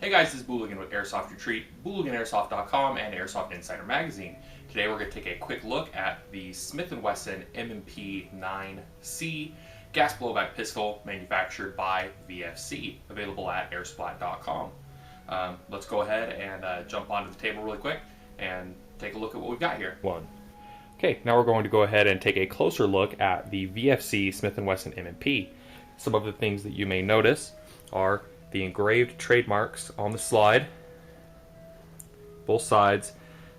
Hey guys, this is Booligan with Airsoft Retreat, BooliganAirsoft.com, and Airsoft Insider Magazine. Today we're going to take a quick look at the Smith Wesson M&P9C gas blowback pistol manufactured by VFC, available at airsplat.com. Let's go ahead and jump onto the table really quick and take a look at what we've got here. Okay, now we're going to go ahead and take a closer look at the VFC Smith Wesson M&P. Some of the things that you may notice are the engraved trademarks on the slide, both sides,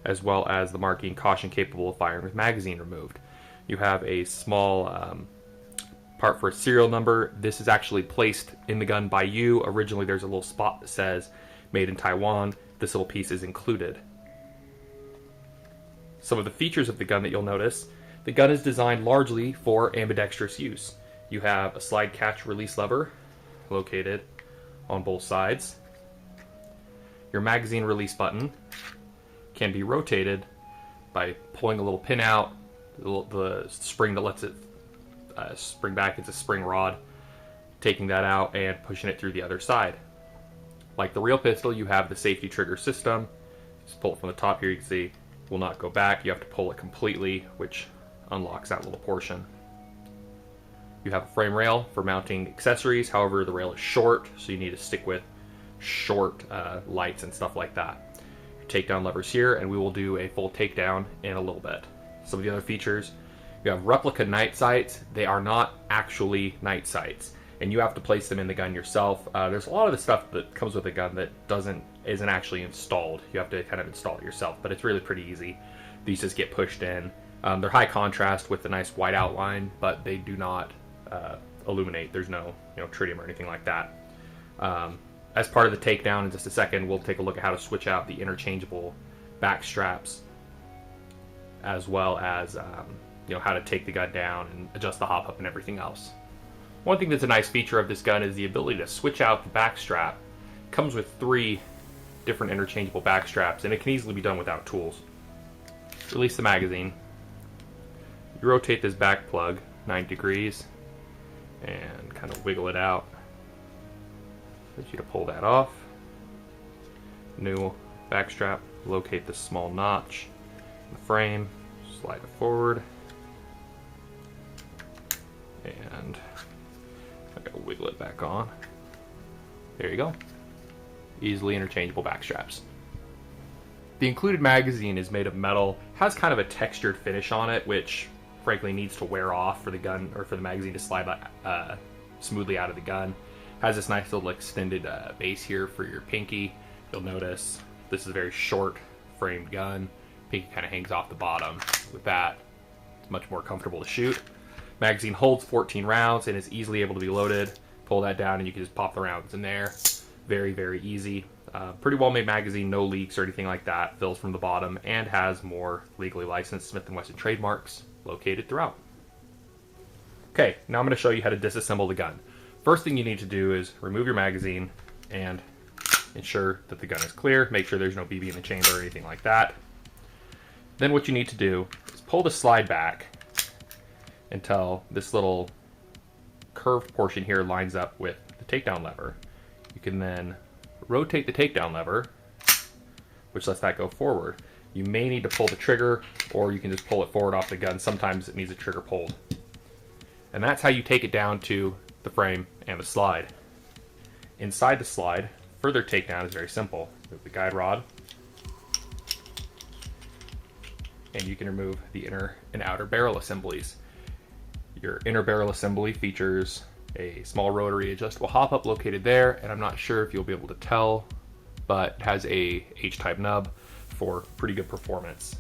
as well as the marking caution capable of firing with magazine removed. You have a small part for a serial number. This is actually placed in the gun by you. Originally there's a little spot that says made in Taiwan. This little piece is included. Some of the features of the gun that you'll notice: the gun is designed largely for ambidextrous use. You have a slide catch release lever located on both sides. Your magazine release button can be rotated by pulling a little pin out, the spring that lets it spring back. It's a spring rod. Taking that out and pushing it through the other side. Like the real pistol, you have the safety trigger system. Just pull it from the top here. You can see it will not go back. You have to pull it completely, which unlocks that little portion. You have a frame rail for mounting accessories. However, the rail is short, so you need to stick with short lights and stuff like that. Your takedown levers here, and we will do a full takedown in a little bit. Some of the other features: you have replica night sights. They are not actually night sights, and you have to place them in the gun yourself. There's a lot of the stuff that comes with the gun that isn't actually installed. You have to kind of install it yourself, but it's really pretty easy. These just get pushed in. They're high contrast with a nice white outline, but they do not illuminate. There's no tritium or anything like that. As part of the takedown, in just a second, we'll take a look at how to switch out the interchangeable back straps, as well as how to take the gun down and adjust the hop up and everything else. One thing that's a nice feature of this gun is the ability to switch out the back strap. It comes with 3 different interchangeable back straps, and it can easily be done without tools. Release the magazine. You rotate this back plug 90 degrees and kind of wiggle it out. Get you to pull that off. New back strap. Locate the small notch in the frame. Slide it forward. And I gotta wiggle it back on. There you go. Easily interchangeable back straps. The included magazine is made of metal. Has kind of a textured finish on it, which frankly needs to wear off for the gun, or for the magazine to slide smoothly out of the gun. Has this nice little extended base here for your pinky. You'll notice this is a very short framed gun. Pinky kind of hangs off the bottom. With that, it's much more comfortable to shoot. Magazine holds 14 rounds and is easily able to be loaded. Pull that down and you can just pop the rounds in there. Very, very easy. Pretty well made magazine, no leaks or anything like that. Fills from the bottom and has more legally licensed Smith & Wesson trademarks located throughout. Okay, now I'm going to show you how to disassemble the gun. First thing you need to do is remove your magazine and ensure that the gun is clear. Make sure there's no BB in the chamber or anything like that. Then what you need to do is pull the slide back until this little curved portion here lines up with the takedown lever. You can then rotate the takedown lever, which lets that go forward. You may need to pull the trigger, or you can just pull it forward off the gun. Sometimes it needs a trigger pulled. And that's how you take it down to the frame and the slide. Inside the slide, further takedown is very simple. Move the guide rod, and you can remove the inner and outer barrel assemblies. Your inner barrel assembly features a small rotary adjustable hop-up located there, and I'm not sure if you'll be able to tell, but it has a H-type nub for pretty good performance.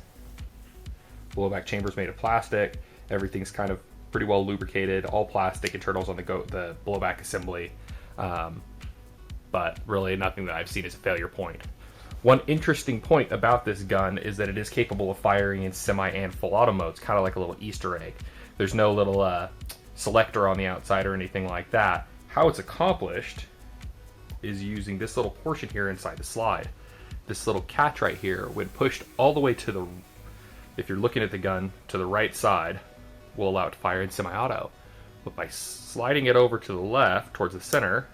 Blowback chamber's made of plastic. Everything's kind of pretty well lubricated. All plastic internals on the blowback assembly, but really nothing that I've seen as a failure point. One interesting point about this gun is that it is capable of firing in semi and full auto modes, kind of like a little Easter egg. There's no little selector on the outside or anything like that. How it's accomplished is using this little portion here inside the slide. This little catch right here, when pushed all the way to the, if you're looking at the gun, to the right side, will allow it to fire in semi-auto. But by sliding it over to the left, towards the center,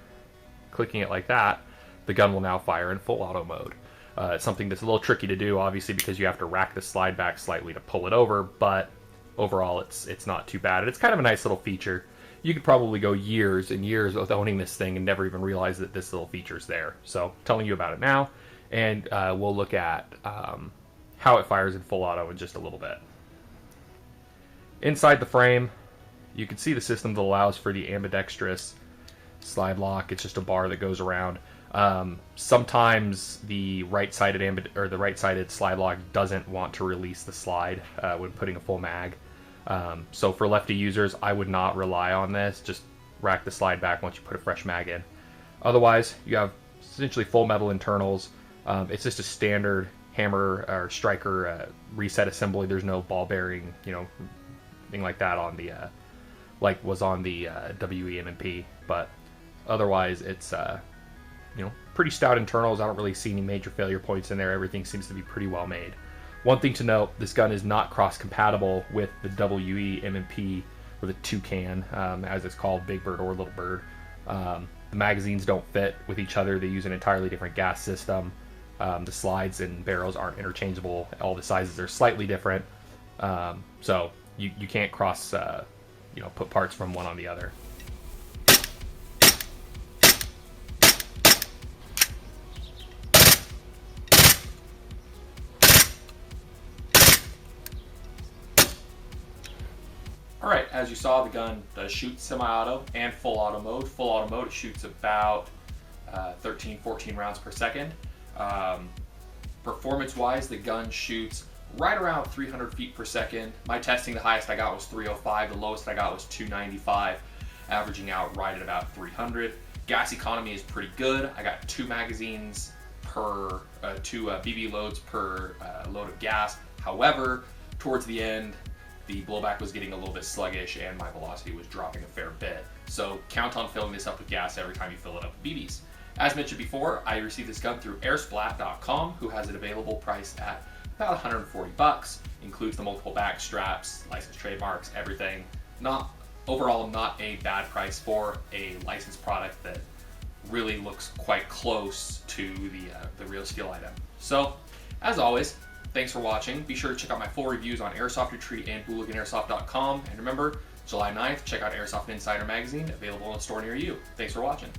clicking it like that, the gun will now fire in full auto mode. It's something that's a little tricky to do, obviously, because you have to rack the slide back slightly to pull it over, but overall it's not too bad. And it's kind of a nice little feature. You could probably go years and years with owning this thing and never even realize that this little feature's there. So telling you about it now, and we'll look at how it fires in full auto in just a little bit. Inside the frame, you can see the system that allows for the ambidextrous slide lock. It's just a bar that goes around. Sometimes the right-sided slide lock doesn't want to release the slide when putting a full mag. So for lefty users, I would not rely on this. Just rack the slide back once you put a fresh mag in. Otherwise, you have essentially full metal internals. It's just a standard hammer or striker reset assembly. There's no ball bearing, thing like that on the like was on the WE M&P, but otherwise it's pretty stout internals. I don't really see any major failure points in there. Everything seems to be pretty well made. One thing to note, this gun is not cross-compatible with the WE M&P, or the Toucan, as it's called, Big Bird or Little Bird. The magazines don't fit with each other. They use an entirely different gas system. The slides and barrels aren't interchangeable. All the sizes are slightly different. So you can't cross, put parts from one on the other. Alright, as you saw, the gun does shoot semi-auto and full auto mode. Full auto mode, it shoots about 13-14 rounds per second. Performance-wise, the gun shoots right around 300 feet per second. My testing, the highest I got was 305, the lowest I got was 295, averaging out right at about 300. Gas economy is pretty good. I got 2 magazines per, 2 BB loads per load of gas. However, towards the end, the blowback was getting a little bit sluggish and my velocity was dropping a fair bit. So count on filling this up with gas every time you fill it up with BBs. As mentioned before, I received this gun through airsplat.com, who has it available priced at about 140 bucks. Includes the multiple back straps, licensed trademarks, everything. Overall, not a bad price for a licensed product that really looks quite close to the real steel item. So, as always, thanks for watching. Be sure to check out my full reviews on Airsoft Retreat and BooliganAirsoft.com. And remember, July 9th, check out Airsoft Insider Magazine, available in a store near you. Thanks for watching.